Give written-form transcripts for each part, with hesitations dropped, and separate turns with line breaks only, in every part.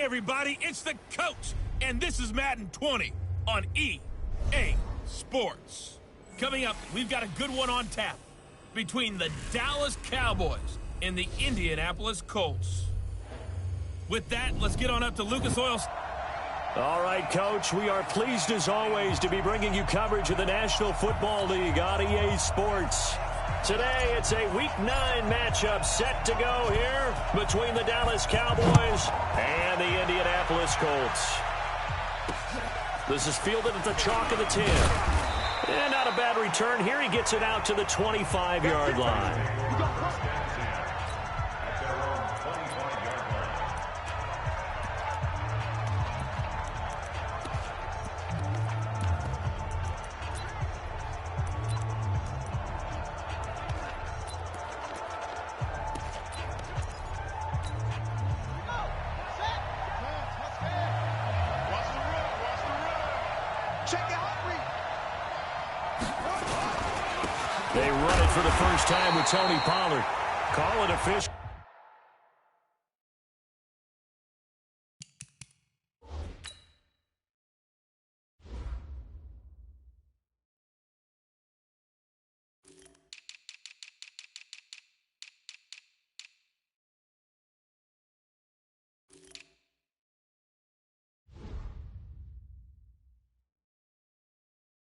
Hey, everybody, it's the coach, and this is Madden 20 on EA Sports. Coming up, we've got a good one on tap between the Dallas Cowboys and the Indianapolis Colts. With that, let's get on up to Lucas Oil.
All right, Coach, we are pleased as always to be bringing you coverage of the National Football League on EA Sports. Today, it's a Week 9 matchup set to go here between the Dallas Cowboys and the Indianapolis Colts. This is fielded at the chalk of the 10. And not a bad return here. He gets it out to the 25-yard line. They run it for the first time with Tony Pollard. Call it official.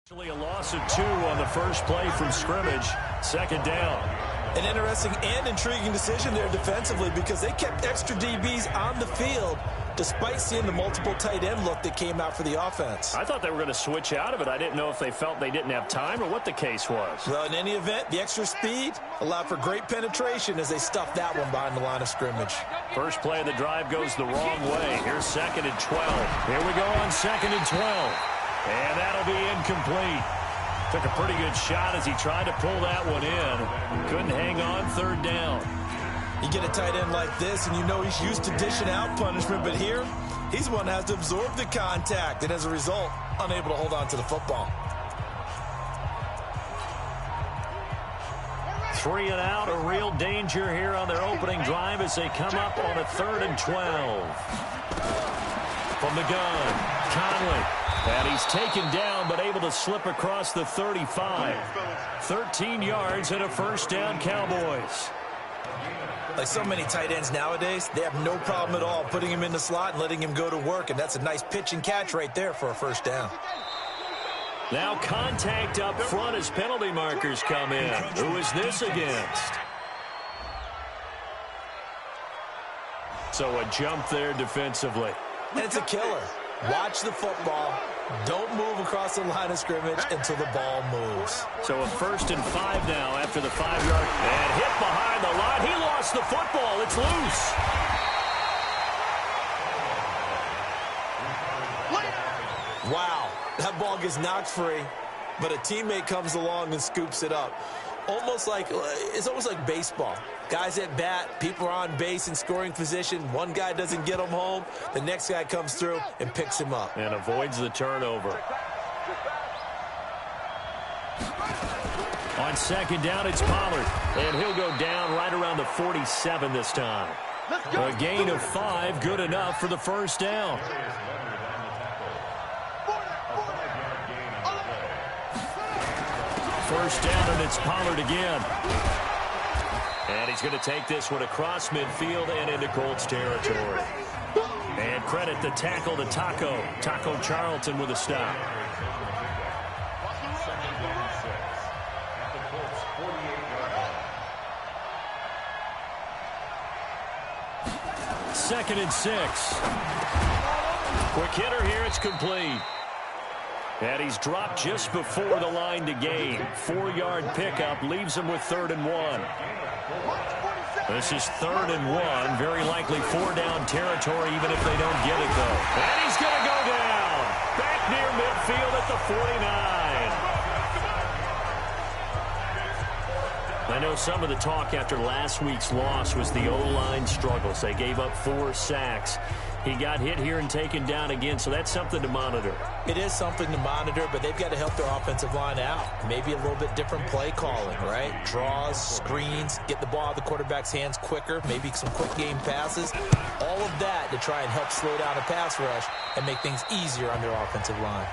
A loss of 2 on the first play from scrimmage. Second down.
An interesting and intriguing decision there defensively because they kept extra DBs on the field despite seeing the multiple tight end look that came out for the offense.
I thought they were going to switch out of it. I didn't know if they felt they didn't have time or what the case was.
Well, in any event, the extra speed allowed for great penetration as they stuffed that one behind the line of scrimmage.
First play of the drive goes the wrong way. Here's 2nd and 12. Here we go on 2nd and 12. And that'll be incomplete. Took a pretty good shot as he tried to pull that one in. Couldn't hang on 3rd down.
You get a tight end like this, and you know he's used to dishing out punishment, but here, he's the one that has to absorb the contact, and as a result, unable to hold on to the football.
3 and out, a real danger here on their opening drive as they come up on a 3rd and 12. From the gun, Conley. And he's taken down, but able to slip across the 35. 13 yards and a first down, Cowboys.
Like so many tight ends nowadays, they have no problem at all putting him in the slot and letting him go to work, and that's a nice pitch and catch right there for a first down.
Now contact up front as penalty markers come in. Who is this against? So a jump there defensively.
And it's a killer. Watch the football. Don't move across the line of scrimmage until the ball moves.
So a 1st and 5 now after the 5-yard. And hit behind the line. He lost the football. It's loose.
Wow. That ball gets knocked free, but a teammate comes along and scoops it up. It's almost like baseball. Guys at bat, people are on base in scoring position. One guy doesn't get him home. The next guy comes through and picks him up.
And avoids the turnover. On 2nd down, it's Pollard. And he'll go down right around the 47 this time. A gain of 5, good enough for the first down. First down, and it's Pollard again. And he's going to take this one across midfield and into Colts territory. And credit the tackle to Taco Charlton with a stop. Second and 6. Quick hitter here, it's complete. And he's dropped just before the line to gain. 4-yard pickup leaves him with 3rd and 1. This is 3rd and 1. Very likely 4-down territory even if they don't get it, though. And he's going to go down. Back near midfield at the 49. I know some of the talk after last week's loss was the O-line struggles. They gave up 4 sacks. He got hit here and taken down again, so that's something to monitor.
It is something to monitor, but they've got to help their offensive line out. Maybe a little bit different play calling, right? Draws, screens, get the ball out of the quarterback's hands quicker, maybe some quick game passes. All of that to try and help slow down a pass rush and make things easier on their offensive line.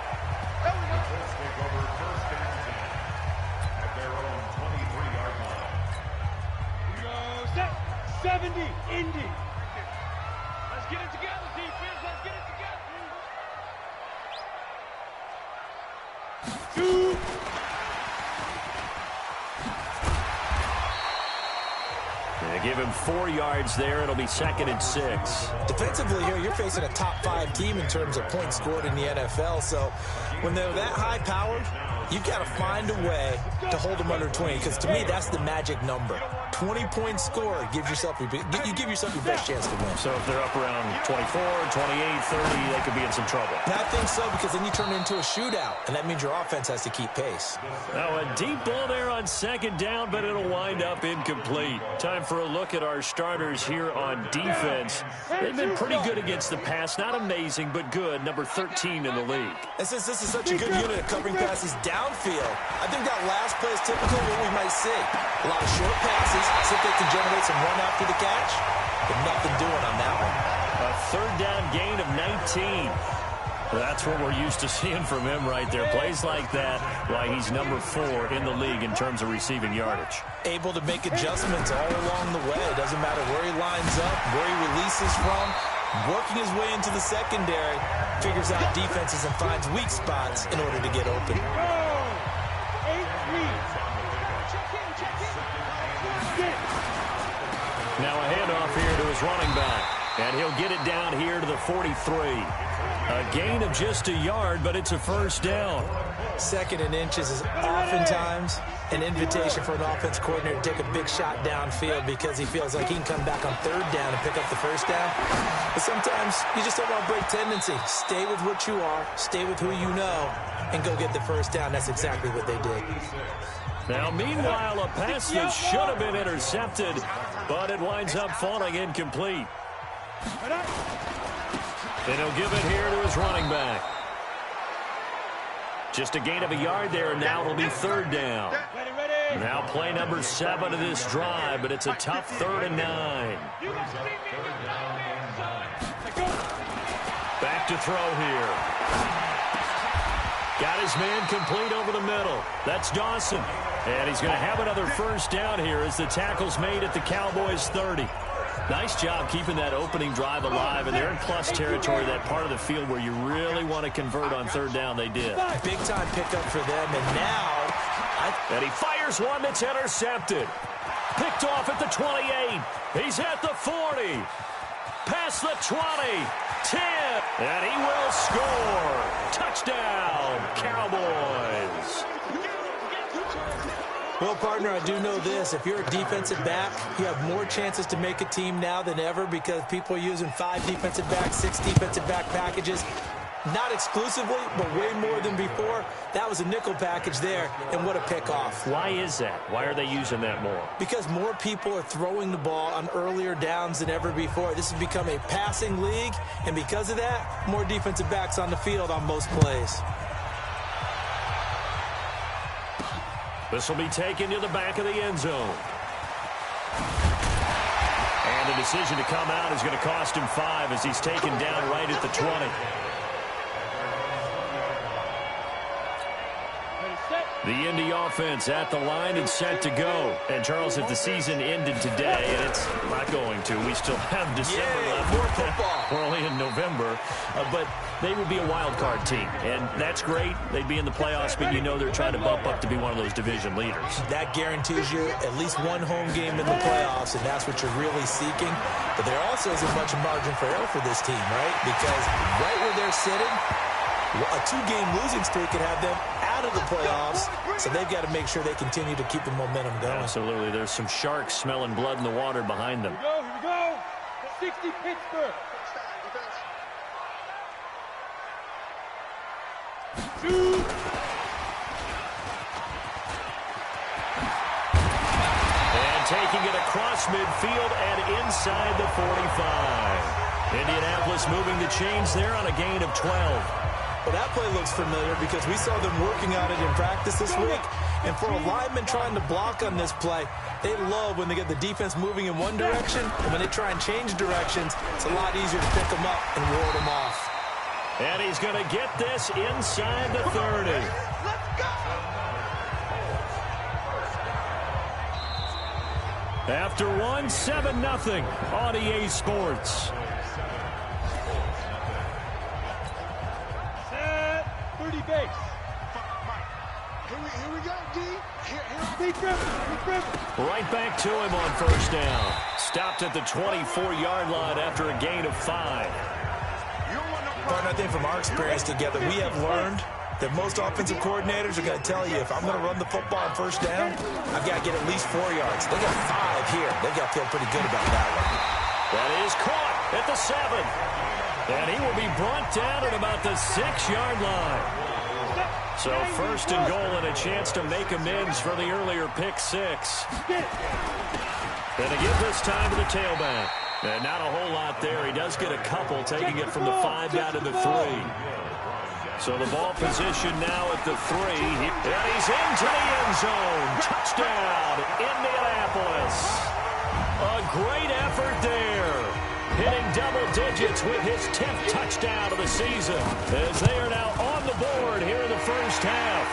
70, Indy. Let's get it together, defense. Let's get it together. 2.
They give him 4 yards there. It'll be 2nd and 6.
Defensively here, you're facing a top 5 team in terms of points scored in the NFL. So when they're that high powered, you've got to find a way to hold them under 20, because to me, that's the magic number. 20 points scored gives yourself you give yourself your best chance to win.
So if they're up around 24, 28, 30, they could be in some trouble.
And I think so, because then you turn it into a shootout, and that means your offense has to keep pace.
Now a deep ball there on 2nd down, but it'll wind up incomplete. Time for a look at our starters here on defense. They've been pretty good against the pass. Not amazing, but good. Number 13 in the league.
And since this is such a good unit of covering passes downfield, I think that last play is typical of what we might see. A lot of short passes, see if they can generate some run after the catch, but nothing doing on that one.
A 3rd down gain of 19. That's what we're used to seeing from him right there. Plays like that, why he's number 4 in the league in terms of receiving yardage.
Able to make adjustments all along the way. Doesn't matter where he lines up, where he releases from. Working his way into the secondary, figures out defenses and finds weak spots in order to get open.
Now a handoff here to his running back, and he'll get it down here to the 43. A gain of just a yard, but it's a 1st down.
2nd and inches is oftentimes an invitation for an offense coordinator to take a big shot downfield because he feels like he can come back on 3rd down and pick up the 1st down. But sometimes you just don't want to break tendency. Stay with what you are, stay with who you know, and go get the 1st down. That's exactly what they did.
Now, meanwhile, a pass that should have been intercepted, but it winds up falling incomplete. And he'll give it here to his running back. Just a gain of a yard there, and now it'll be 3rd down. Now play number 7 of this drive, but it's a tough 3rd and 9. Back to throw here. Got his man complete over the middle. That's Dawson. And he's going to have another 1st down here as the tackle's made at the Cowboys' 30. Nice job keeping that opening drive alive, and they're in plus territory, that part of the field where you really want to convert on 3rd down. They did.
Big-time pickup for them, and now...
And he fires one that's intercepted. Picked off at the 28. He's at the 40. Past the 20. 10. And he will score. Touchdown, Cowboys.
Well, partner, I do know this. If you're a defensive back, you have more chances to make a team now than ever because people are using 5 defensive backs, 6 defensive back packages. Not exclusively, but way more than before. That was a nickel package there, and what a pickoff.
Why is that? Why are they using that more?
Because more people are throwing the ball on earlier downs than ever before. This has become a passing league, and because of that, more defensive backs on the field on most plays.
This will be taken to the back of the end zone. And the decision to come out is going to cost him 5 as he's taken down right at the 20. The Indy offense at the line and set to go. And, Charles, if the season ended today, and it's not going to, we still have December left.
More football.
We're only in November. But they would be a wild card team. And that's great. They'd be in the playoffs, but you know they're trying to bump up to be one of those division leaders.
That guarantees you at least one home game in the playoffs, and that's what you're really seeking. But there also isn't much margin for error for this team, right? Because right where they're sitting, a 2-game losing streak could have them out of the playoffs, so they've got to make sure they continue to keep the momentum going.
Absolutely. There's some sharks smelling blood in the water behind them.
Here we go. 60 Pittsburgh. 2.
And taking it across midfield and inside the 45. Indianapolis moving the chains there on a gain of 12.
Well, that play looks familiar because we saw them working on it in practice this week. And for a lineman trying to block on this play, they love when they get the defense moving in one direction. And when they try and change directions, it's a lot easier to pick them up and ward them off.
And he's going to get this inside the 30. After one, 7-0 on EA Sports.
Set 30 base. Here we go, D. Big river.
Right back to him on first down. Stopped at the 24-yard line after a gain of 5.
Partner, I think from our experience together, we have learned that most offensive coordinators are going to tell you, if I'm going to run the football on first down, I've got to get at least 4 yards. They got 5 here. They got to feel pretty good about that one.
That is caught at the 7. And he will be brought down at about the 6-yard line. So first and goal and a chance to make amends for the earlier pick 6. And to give this time to the tailback. And not a whole lot there. He does get a couple, taking it from the 5 down to the 3. So the ball position now at the 3. And he's into the end zone. Touchdown, Indianapolis. A great effort there. Hitting double digits with his 10th touchdown of the season. As they are now on the board here in the first half.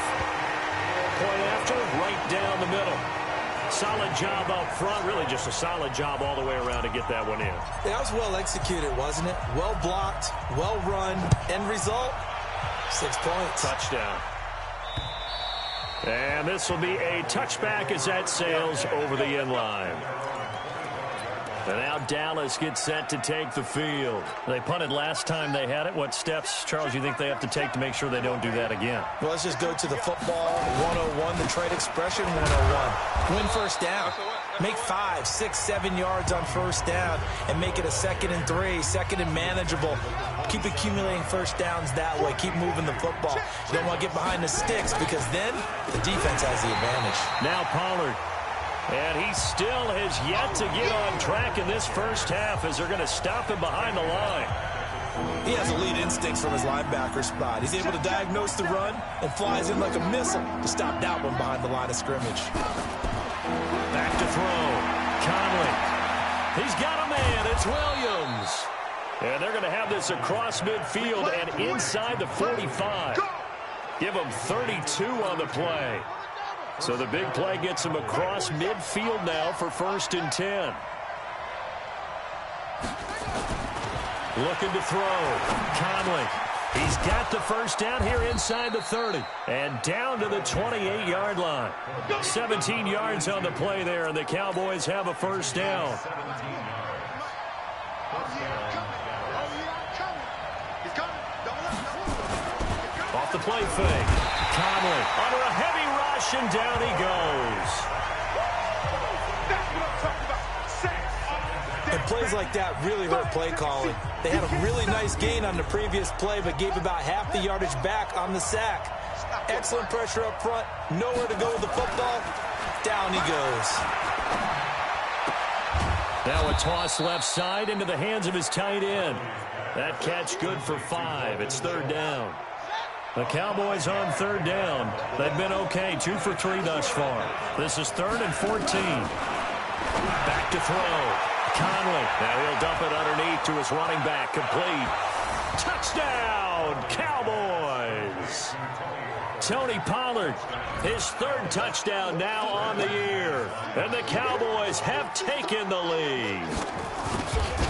Point after, right down the middle. Solid job up front. Really just a solid job all the way around to get that one in.
That was well executed, wasn't it? Well blocked, well run. End result, 6 points.
Touchdown. And this will be a touchback as that sails over the end line. And now Dallas gets set to take the field. They punted last time they had it. What steps, Charles, you think they have to take to make sure they don't do that again?
Well, let's just go to the football 101, the trade expression 101. Win first down. Make 5, 6, 7 yards on first down and make it a 2nd and 3, 2nd and manageable. Keep accumulating first downs that way. Keep moving the football. You don't want to get behind the sticks because then the defense has the advantage.
Now Pollard. And he still has yet to get on track in this first half as they're going to stop him behind the line.
He has elite instincts from his linebacker spot. He's able to diagnose the run and flies in like a missile to stop that one behind the line of scrimmage.
Back to throw. Conley. He's got a man. It's Williams. And they're going to have this across midfield and inside the 45. Give him 32 on the play. So the big play gets him across midfield now for 1st and 10. Looking to throw. Conley. He's got the first down here inside the 30. And down to the 28-yard line. 17 yards on the play there, and the Cowboys have a first down. Off the play fake. Conley under a heavy rush, and down he goes.
And plays like that really hurt play calling. They had a really nice gain on the previous play, but gave about half the yardage back on the sack. Excellent pressure up front. Nowhere to go with the football. Down he goes.
Now a toss left side into the hands of his tight end. That catch good for 5. It's 3rd down. The Cowboys on 3rd down. They've been okay, 2 for 3 thus far. This is 3rd and 14. Back to throw. Conley. Now he'll dump it underneath to his running back. Complete. Touchdown, Cowboys. Tony Pollard, his 3rd touchdown now on the year. And the Cowboys have taken the lead.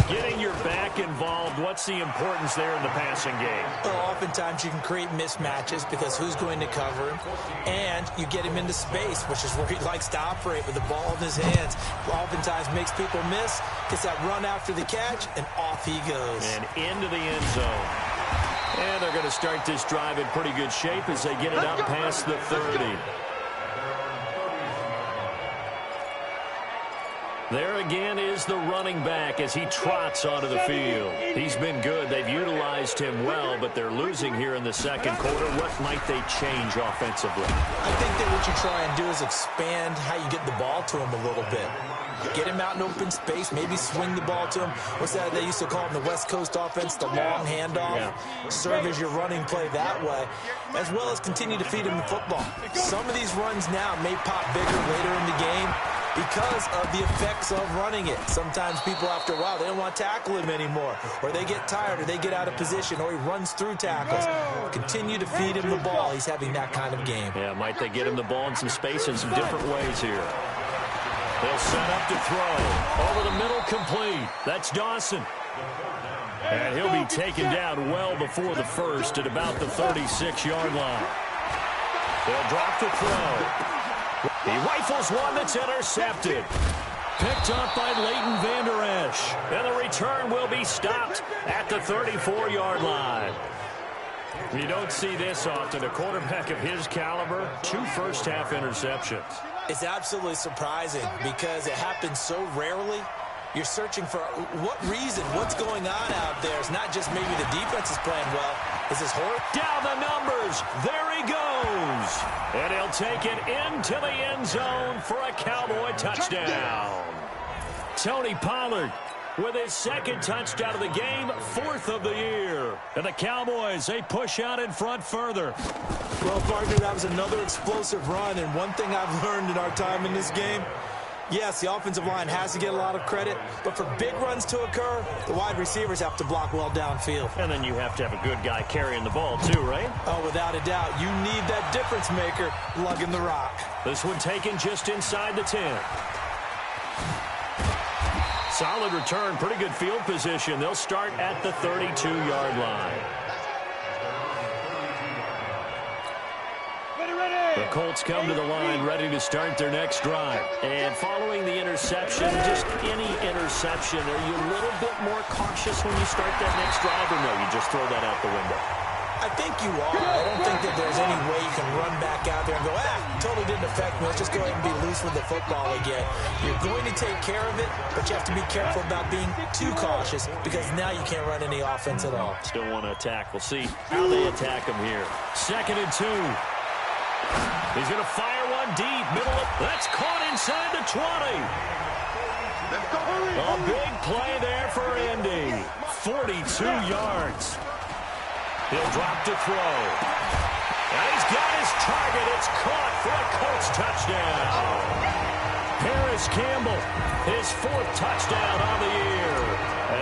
Getting your back involved, what's the importance there in the passing game?
Well, oftentimes you can create mismatches because who's going to cover him, and you get him into space, which is where he likes to operate with the ball in his hands. Oftentimes makes people miss, gets that run after the catch, and off he goes.
And into the end zone. And they're going to start this drive in pretty good shape as they get it up past the 30. There again is the running back as he trots onto the field. He's been good. They've utilized him well, but they're losing here in the second quarter. What might they change offensively?
I think that what you try and do is expand how you get the ball to him a little bit. Get him out in open space, maybe swing the ball to him. What's that they used to call in the West Coast offense, the long handoff? Yeah. Serve as your running play that way, as well as continue to feed him the football. Some of these runs now may pop bigger later in the game because of the effects of running it. Sometimes people, after a while, they don't want to tackle him anymore, or they get tired, or they get out of position, or he runs through tackles. Continue to feed him the ball. He's having that kind of game.
Yeah, might they get him the ball in some space in some different ways here. They'll set up to throw. Over the middle, complete. That's Dawson. And he'll be taken down well before the first at about the 36-yard line. They'll drop the throw. He rifles one that's intercepted. Picked up by Leighton Vander Esch. And the return will be stopped at the 34-yard line. You don't see this often. A quarterback of his caliber, 2 first-half interceptions.
It's absolutely surprising because it happens so rarely. You're searching for what reason, what's going on out there. It's not just maybe the defense is playing well. Is this horrible?
Down the numbers. There he goes. And he'll take it into the end zone for a Cowboy touchdown. Tony Pollard with his second touchdown of the game, 4th of the year. And the Cowboys, they push out in front further.
Well, partner, that was another explosive run. And one thing I've learned in our time in this game, yes, the offensive line has to get a lot of credit, but for big runs to occur, the wide receivers have to block well downfield.
And then you have to have a good guy carrying the ball too, right?
Oh, without a doubt. You need that difference maker lugging the rock.
This one taken just inside the 10. Solid return, pretty good field position. They'll start at the 32-yard line. The Colts come to the line ready to start their next drive. And following the interception, just any interception, are you a little bit more cautious when you start that next drive, or no, you just throw that out the window?
I think you are. I don't think that there's any way you can run back out there and go, totally didn't affect me. Let's just go ahead and be loose with the football again. You're going to take care of it, but you have to be careful about being too cautious because now you can't run any offense at all.
Still want to attack. We'll see how they attack him here. 2nd and 2. He's going to fire one deep. Middle of, that's caught inside the 20. A big play there for Indy. 42 yards. He'll drop to throw. And he's got his target. It's caught for a Colts touchdown. Harris Campbell, his 4th touchdown on the year,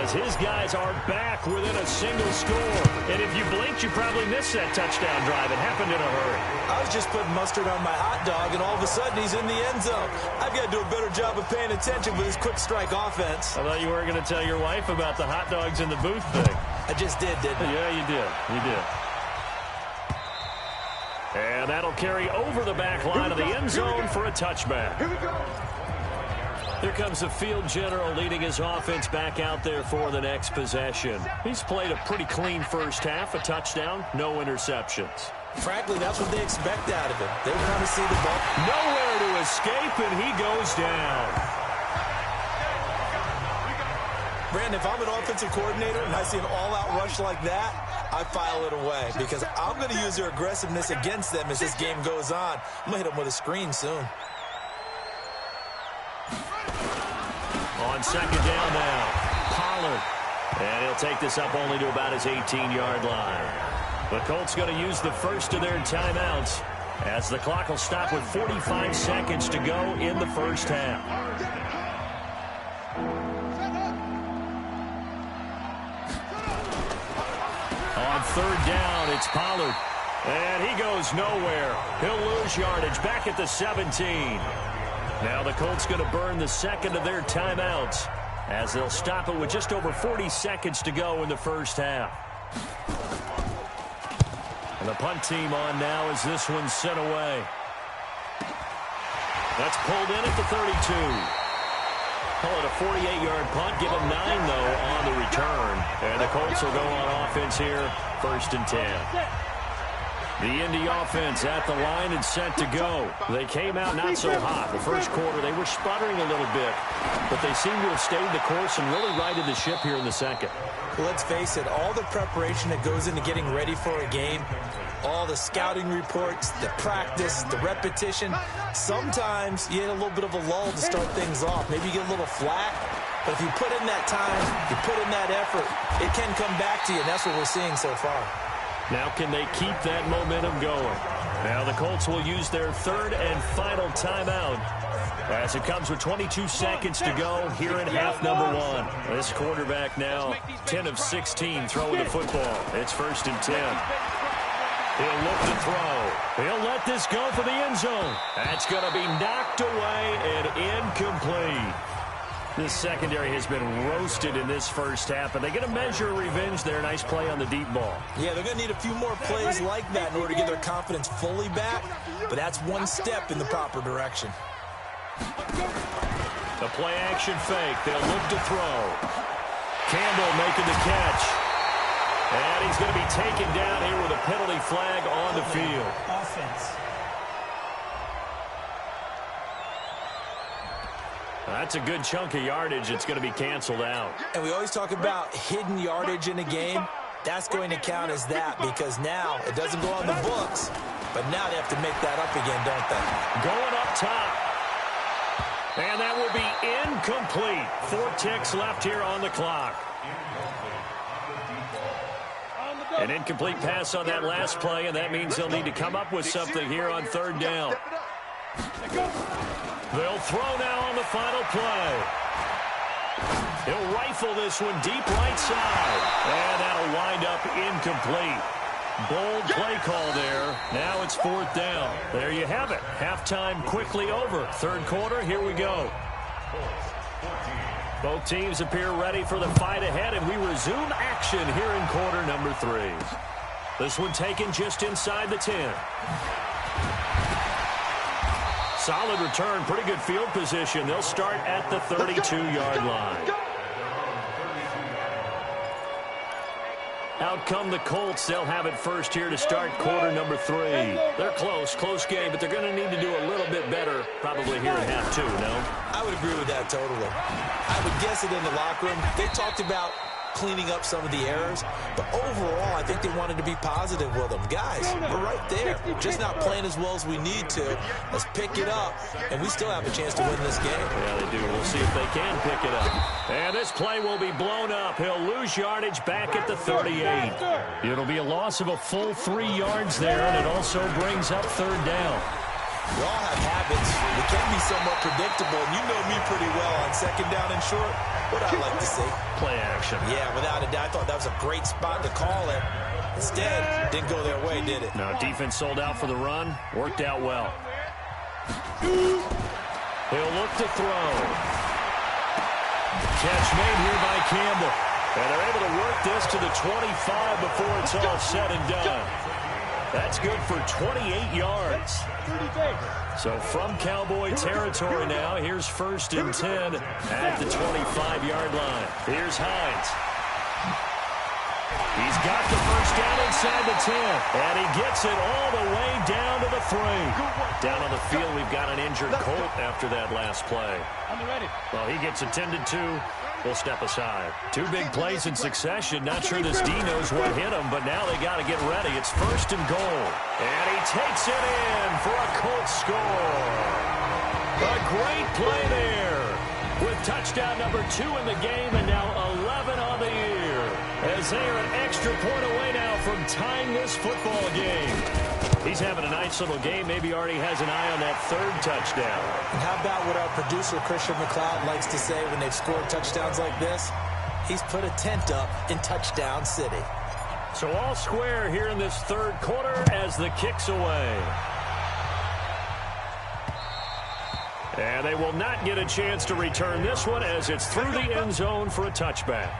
as his guys are back within a single score. And if you blinked, you probably missed that touchdown drive. It happened in a hurry.
I was just putting mustard on my hot dog, and all of a sudden he's in the end zone. I've got to do a better job of paying attention with this quick strike offense.
I thought you weren't going to tell your wife about the hot dogs in the booth thing.
I just did, didn't I?
Yeah, you did. You did. And that'll carry over the back line of the end zone for a touchback.
Here we go.
Here comes the field general leading his offense back out there for the next possession. He's played a pretty clean first half, a touchdown, no interceptions.
Frankly, that's what they expect out of him. They want to see the ball.
Nowhere to escape, and he goes down.
Brandon, if I'm an offensive coordinator and I see an all-out rush like that, I file it away because I'm going to use their aggressiveness against them as this game goes on. I'm going to hit them with a screen soon.
On 2nd down now, Pollard. And he'll take this up only to about his 18-yard line. The Colts going to use the first of their timeouts as the clock will stop with 45 seconds to go in the first half. On 3rd down, it's Pollard. And he goes nowhere. He'll lose yardage back at the 17. Now the Colts going to burn the second of their timeouts as they'll stop it with just over 40 seconds to go in the first half. And the punt team on now as this one's sent away. That's pulled in at the 32. Call it a 48-yard punt. Give him 9, though, on the return. And the Colts will go on offense here, 1st and 10. The Indy offense at the line and set to go. They came out not so hot. The first quarter, they were sputtering a little bit, but they seem to have stayed the course and really righted the ship here in the second.
Well, let's face it, all the preparation that goes into getting ready for a game, all the scouting reports, the practice, the repetition, sometimes you get a little bit of a lull to start things off. Maybe you get a little flat, but if you put in that time, you put in that effort, it can come back to you, and that's what we're seeing so far.
Now can they keep that momentum going? Now the Colts will use their third and final timeout as it comes with 22 seconds to go here in half number one. This quarterback now 10 of 16 throwing the football. It's 1st and 10. He'll look to throw. He'll let this go for the end zone. That's going to be knocked away and incomplete. This secondary has been roasted in this first half, and they're going to measure revenge there. Nice play on the deep ball. Yeah, they're going to need a few more plays like that in order to get their confidence fully back, but that's one step in the proper direction. The play-action fake. They'll look to throw. Campbell making the catch. And he's going to be taken down here with a penalty flag on the field. Offense. That's a good chunk of yardage. It's going to be canceled out. And we always talk about hidden yardage in a game. That's going to count as that because now it doesn't go on the books, but now they have to make that up again, don't they? Going up top. And that will be incomplete. 4 ticks left here on the clock. An incomplete pass on that last play, and that means they'll need to come up with something here on 3rd down. They'll throw now on the final play. He'll rifle this one deep right side. And that'll wind up incomplete. Bold play call there. Now it's 4th down. There you have it. Halftime quickly over. 3rd quarter, here we go. Both teams appear ready for the fight ahead, and we resume action here in quarter number 3. This one taken just inside the 10. Solid return, pretty good field position. They'll start at the 32-yard line. Out come the Colts. They'll have it first here to start quarter number 3. They're close game, but they're going to need to do a little bit better probably here in half 2, no? I would agree with that totally. I would guess it in the locker room. They talked about cleaning up some of the errors, but overall I think they wanted to be positive with them. Guys, we're right there. Just not playing as well as we need to. Let's pick it up, and we still have a chance to win this game. Yeah, they do. We'll see if they can pick it up. And this play will be blown up. He'll lose yardage back at the 38. It'll be a loss of a full 3 yards there, and it also brings up 3rd down. We all have habits. We can be somewhat predictable, and you know me pretty well on 2nd down and short. What I like to see. Play action. Yeah, without a doubt. I thought that was a great spot to call it. Instead, didn't go their way, did it? No, defense sold out for the run. Worked out well. He'll look to throw. Catch made here by Campbell. And they're able to work this to the 25 before it's all said and done. That's good for 28 yards. So from Cowboy territory now, here's 1st and 10 at the 25-yard line. Here's Hines. He's got the first down inside the 10, and he gets it all the way down to the 3. Down on the field, we've got an injured Colt after that last play. Well, he gets attended to. We'll step aside. 2 big plays in succession. Not sure this D knows what hit him, but now they got to get ready. It's 1st and goal. And he takes it in for a Colts score. A great play there with touchdown number 2 in the game and now 11 on the year. As they are an extra point away now from tying this football game. He's having a nice little game. Maybe already has an eye on that 3rd touchdown. And how about what our producer, Christian McLeod, likes to say when they've scored touchdowns like this? He's put a tent up in Touchdown City. So all square here in this 3rd quarter as the kick's away. And they will not get a chance to return this one as it's through the end zone for a touchback.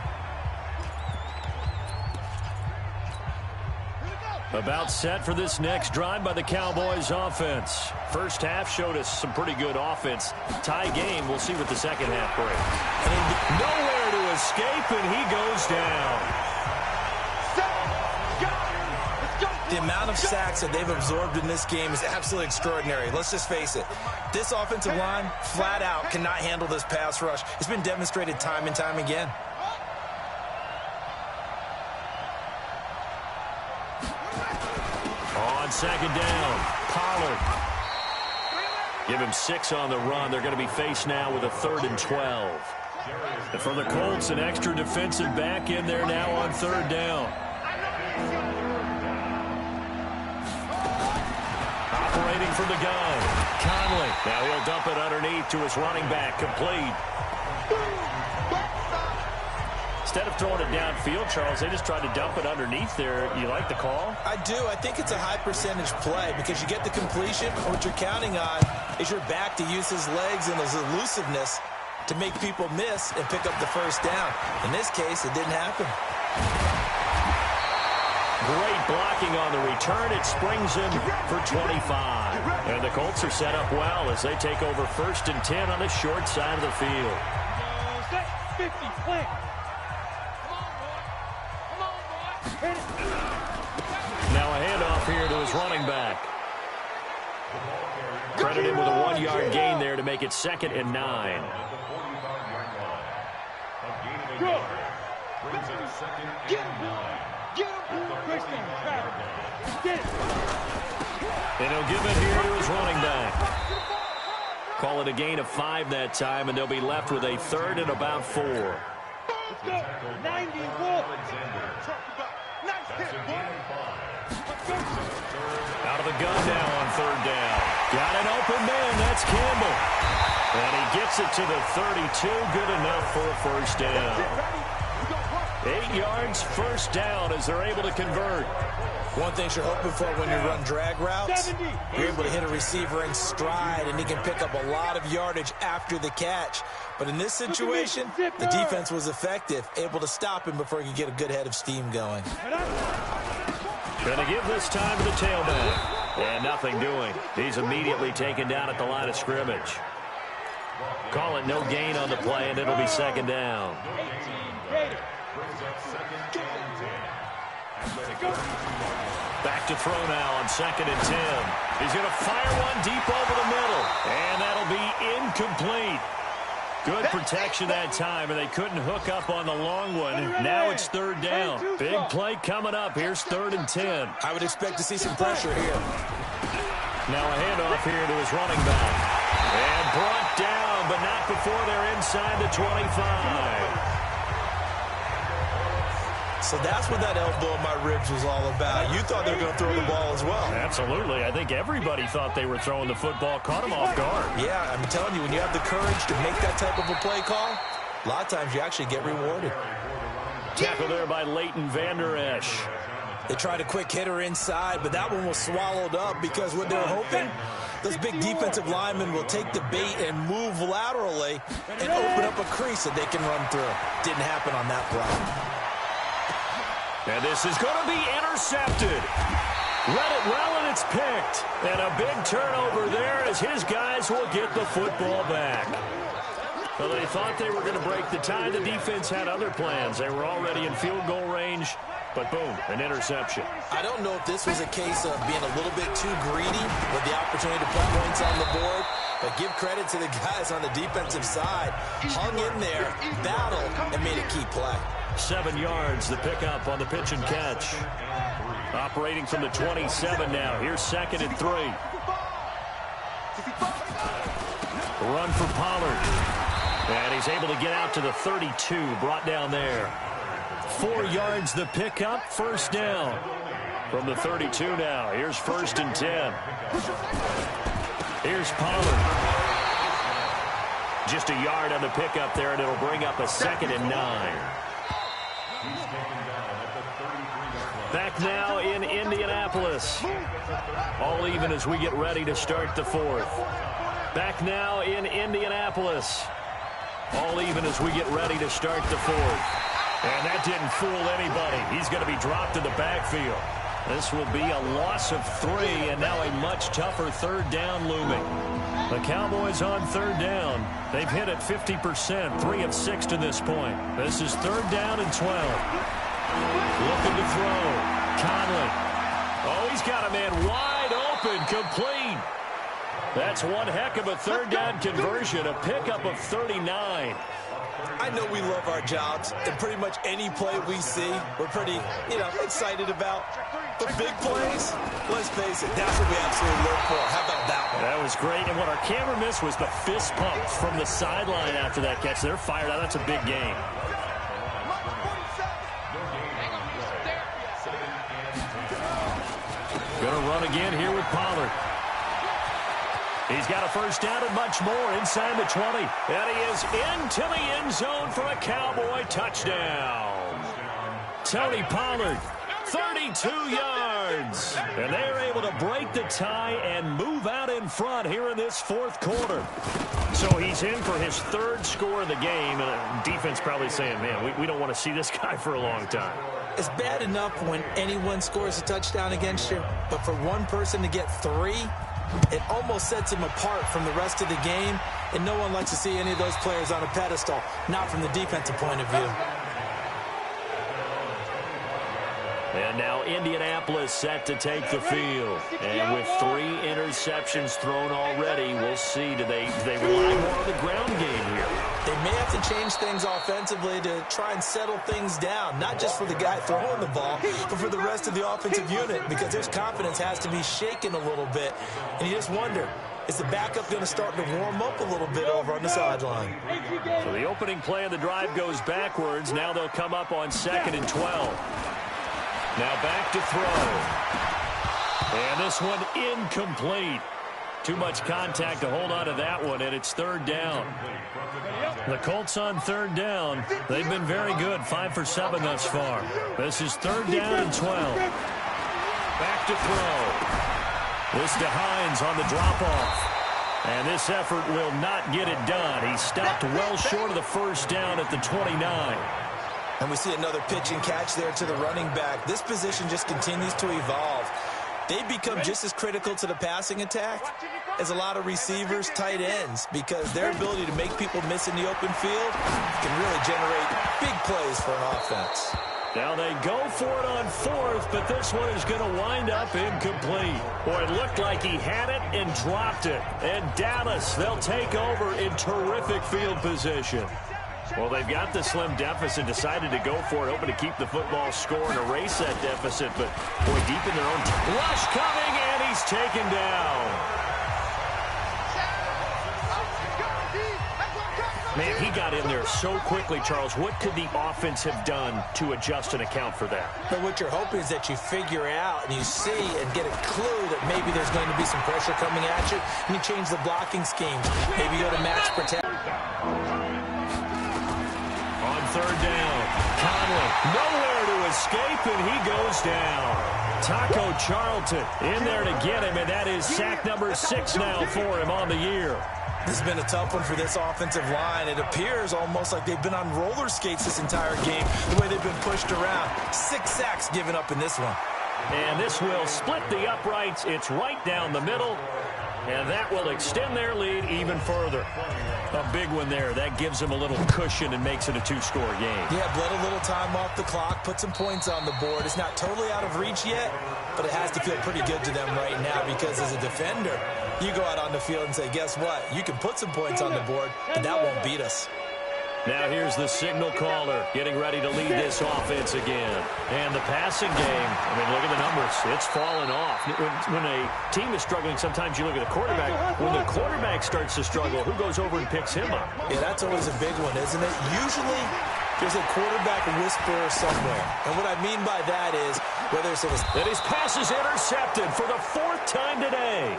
About set for this next drive by the Cowboys offense. First half showed us some pretty good offense. Tie game, we'll see what the second half brings. And nowhere to escape, and he goes down.
The amount of sacks that they've absorbed in this game is absolutely extraordinary. Let's just face it. This offensive line, flat out, cannot handle this pass rush. It's been demonstrated time and time again.
On second down, Pollard. Give him 6 on the run. They're going to be faced now with a 3rd and 12. And for the Colts, an extra defensive back in there now on 3rd down. Operating from the gun, Conley. Now he'll dump it underneath to his running back, complete. Instead of throwing it downfield, Charles, they just tried to dump it underneath there. You like the call?
I do. I think it's a high percentage play because you get the completion. What you're counting on is your back to use his legs and his elusiveness to make people miss and pick up the first down. In this case, it didn't happen.
Great blocking on the return. It springs him for 25. And the Colts are set up well as they take over 1st and 10 on the short side of the field.
50, play.
Now a handoff here to his running back. Credit him with a 1-yard gain there to make it 2nd and 9.
Go. Get him. Get him. Get it.
And he'll give it here to his running back. Call it a gain of 5 that time, and they'll be left with a 3rd and about 4.
Let's go. 91.
Out of the gun now on 3rd down. Got an open man. That's Campbell. And he gets it to the 32. Good enough for a first down. 8 yards, first down as they're able to convert.
One thing you're hoping for when you run drag routes, you're able to hit a receiver in stride, and he can pick up a lot of yardage after the catch. But in this situation, the defense was effective, able to stop him before he could get a good head of steam going.
Going to give this time to the tailback. And nothing doing. He's immediately taken down at the line of scrimmage. Call it no gain on the play, and it'll be 2nd down. Back to throw now on 2nd and 10. He's going to fire one deep over the middle. And that'll be incomplete. Good protection that time, and they couldn't hook up on the long one. Now it's 3rd down. Big play coming up. Here's 3rd and 10.
I would expect to see some pressure here.
Now a handoff here to his running back. And brought down, but not before they're inside the 25.
So that's what that elbow in my ribs was all about. You thought they were going to throw the ball as well.
Absolutely. I think everybody thought they were throwing the football. Caught him off guard.
Yeah, I'm telling you, when you have the courage to make that type of a play call, a lot of times you actually get rewarded.
Tackle there by Leighton Vander Esch.
They tried a quick hitter inside, but that one was swallowed up because what they're hoping, those big defensive linemen will take the bait and move laterally and open up a crease that they can run through. Didn't happen on that play.
And this is going to be intercepted. Let it well, and it's picked. And a big turnover there as his guys will get the football back. Well, they thought they were going to break the tie. The defense had other plans. They were already in field goal range. But boom, an interception.
I don't know if this was a case of being a little bit too greedy with the opportunity to put points on the board, but give credit to the guys on the defensive side. Hung in there, battled, and made a key play.
7 yards, the pickup on the pitch and catch. Operating from the 27 now. Here's 2nd and 3. Run for Pollard. And he's able to get out to the 32, brought down there. 4 yards, the pickup, first down. From the 32 now. Here's 1st and 10. Here's Pollard. Just a yard on the pickup there, and it'll bring up a 2nd and 9. Back now in Indianapolis. All even as we get ready to start the 4th. Back now in Indianapolis. All even as we get ready to start the 4th. And that didn't fool anybody. He's going to be dropped in the backfield. This will be a loss of 3, and now a much tougher 3rd down looming. The Cowboys on 3rd down. They've hit it 50%, 3 of 6 to this point. This is 3rd down and 12. Looking to throw. Conley. Oh, he's got a man wide open, complete. That's one heck of a third down conversion, a pickup of 39.
I know we love our jobs, and pretty much any play we see, we're pretty, excited about. But big plays, let's face it, that's what we absolutely live for. How about that one?
That was great, and what our camera missed was the fist pump from the sideline after that catch. They're fired out. That's a big game. Going to run again here with Pollard. He's got a first down and much more inside the 20. And he is into the end zone for a Cowboy touchdown. Tony Pollard, 32 yards. And they're able to break the tie and move out in front here in this fourth quarter. So he's in for his third score of the game. And the defense probably saying, man, we don't want to see this guy for a long time.
It's bad enough when anyone scores a touchdown against you, but for one person to get 3, it almost sets him apart from the rest of the game, and no one likes to see any of those players on a pedestal, not from the defensive point of view.
And now Indianapolis set to take the field. And with 3 interceptions thrown already, we'll see, do they rely more on the ground game here?
They may have to change things offensively to try and settle things down, not just for the guy throwing the ball, but for the rest of the offensive unit, because their confidence has to be shaken a little bit. And you just wonder, is the backup going to start to warm up a little bit over on the sideline?
So the opening play of the drive goes backwards. Now they'll come up on 2nd and 12. Now back to throw. And this one incomplete. Too much contact to hold on to that one, and it's 3rd down. The Colts on 3rd down. They've been very good, 5 for 7 thus far. This is 3rd down and 12. Back to throw. This to Hines on the drop-off. And this effort will not get it done. He stopped well short of the first down at the 29.
And we see another pitch and catch there to the running back. This position just continues to evolve. They become just as critical to the passing attack as a lot of receivers, tight ends, because their ability to make people miss in the open field can really generate big plays for an offense.
Now they go for it on 4th, but this one is going to wind up incomplete. Boy, it looked like he had it and dropped it. And Dallas, they'll take over in terrific field position. Well, they've got the slim deficit, decided to go for it, hoping to keep the football score and erase that deficit. But, boy, deep in their own rush coming, and he's taken down. Man, he got in there so quickly, Charles. What could the offense have done to adjust and account for that?
But what you're hoping is that you figure out and you see and get a clue that maybe there's going to be some pressure coming at you, and you change the blocking schemes. Maybe you go to max protect.
On 3rd down, Conley nowhere to escape, and he goes down. Taco Charlton in there to get him, and that is sack number 6 now for him on the year.
This has been a tough one for this offensive line. It appears almost like they've been on roller skates this entire game, the way they've been pushed around. 6 sacks given up in this one.
And this will split the uprights. It's right down the middle, and that will extend their lead even further. A big one there. That gives them a little cushion and makes it a 2-score game.
Yeah, bled a little time off the clock, put some points on the board. It's not totally out of reach yet, but it has to feel pretty good to them right now because as a defender, you go out on the field and say, guess what? You can put some points on the board, but that won't beat us.
Now here's the signal caller getting ready to lead this offense again. And the passing game, I mean, look at the numbers. It's fallen off. When a team is struggling, sometimes you look at the quarterback. When the quarterback starts to struggle, who goes over and picks him up?
Yeah, that's always a big one, isn't it? Usually there's a quarterback whisperer somewhere. And what I mean by that is whether it's
that his pass is intercepted for the 4th time today.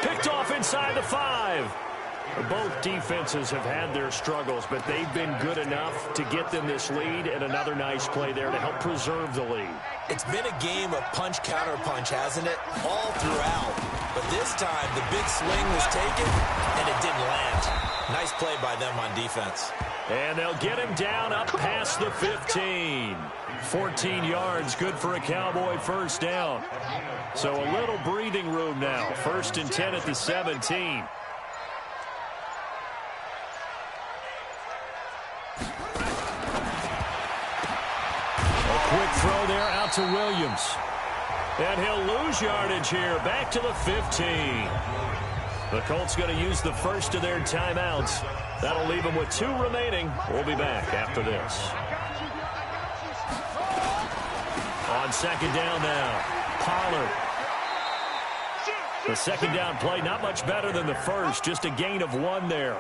Picked off inside the 5. Both defenses have had their struggles, but they've been good enough to get them this lead, and another nice play there to help preserve the lead.
It's been a game of punch-counter-punch, hasn't it? All throughout. But this time, the big swing was taken, and it didn't land. Nice play by them on defense.
And they'll get him down up past the 15. 14 yards, good for a Cowboy first down. So a little breathing room now. 1st and 10 at the 17. Quick throw there out to Williams. And he'll lose yardage here. Back to the 15. The Colts going to use the first of their timeouts. That'll leave them with 2 remaining. We'll be back after this. On second down now, Pollard. The second down play, not much better than the first, just a gain of 1 there.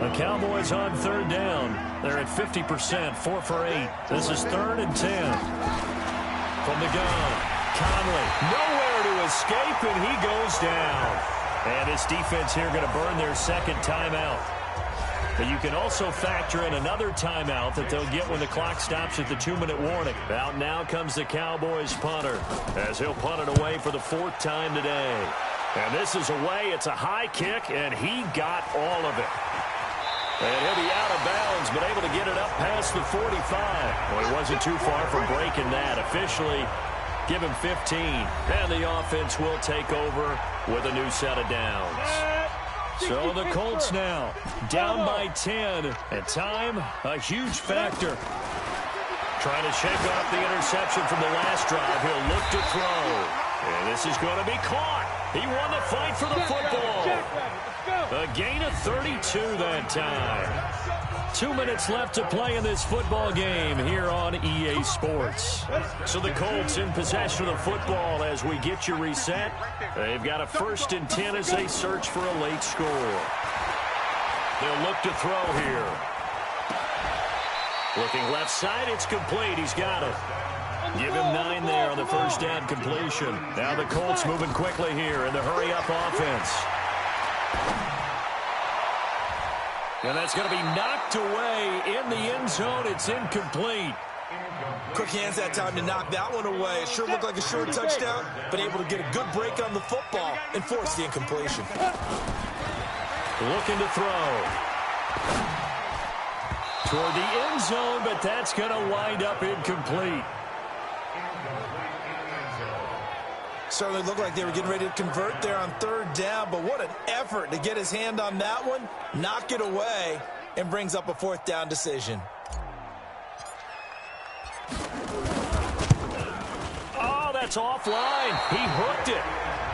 The Cowboys on third down. They're at 50%, 4 for 8. This is 3rd and 10. From the gun, Conley, nowhere to escape, and he goes down. And this defense here going to burn their second timeout. But you can also factor in another timeout that they'll get when the clock stops at the 2-minute warning. Out now comes the Cowboys punter as he'll punt it away for the 4th time today. And this is away. It's a high kick, and he got all of it. And he'll be out of bounds, but able to get it up past the 45. Well, he wasn't too far from breaking that. Officially, give him 15. And the offense will take over with a new set of downs. So the Colts now down by 10. And time, a huge factor. Trying to shake off the interception from the last drive. He'll look to throw. And this is going to be caught. He won the fight for the football. A gain of 32 that time. 2 minutes left to play in this football game here on EA Sports. So the Colts in possession of the football as we get you reset. They've got a 1st and 10 as they search for a late score. They'll look to throw here. Looking left side, it's complete. He's got it. Give him 9 there on the first down completion. Now the Colts moving quickly here in the hurry-up offense. And that's going to be knocked away in the end zone. It's incomplete.
Quick hands that time to knock that one away. It sure looked like a short touchdown, but able to get a good break on the football and force the incompletion.
Looking to throw. Toward the end zone, but that's going to wind up incomplete.
Certainly looked like they were getting ready to convert there on 3rd down, but what an effort to get his hand on that one, knock it away, and brings up a 4th down decision.
Oh, that's offline. He hooked it.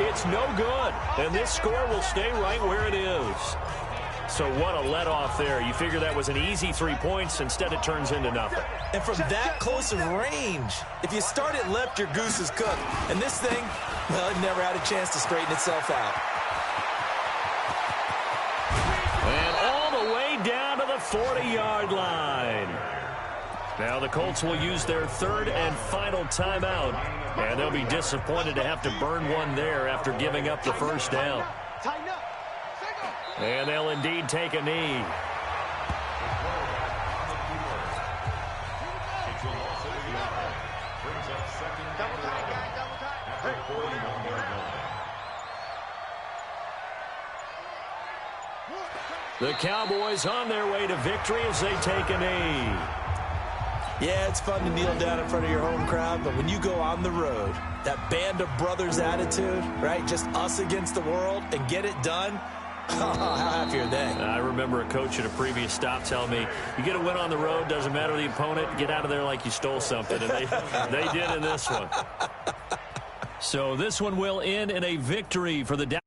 It's no good, and this score will stay right where it is. So what a let-off there. You figure that was an easy 3 points. Instead, it turns into nothing.
And from that close of range, if you start it left, your goose is cooked. And this thing, well, it never had a chance to straighten itself out.
And all the way down to the 40-yard line. Now the Colts will use their 3rd and final timeout. And they'll be disappointed to have to burn one there after giving up the first down. And they'll indeed take a knee. The Cowboys on their way to victory as they take a knee.
Yeah, it's fun to kneel down in front of your home crowd, but when you go on the road, that band of brothers attitude, right? Just us against the world and get it done. How happy are they?
I remember a coach at a previous stop telling me, you get a win on the road, doesn't matter the opponent, get out of there like you stole something. And they did in this one. So this one will end in a victory for the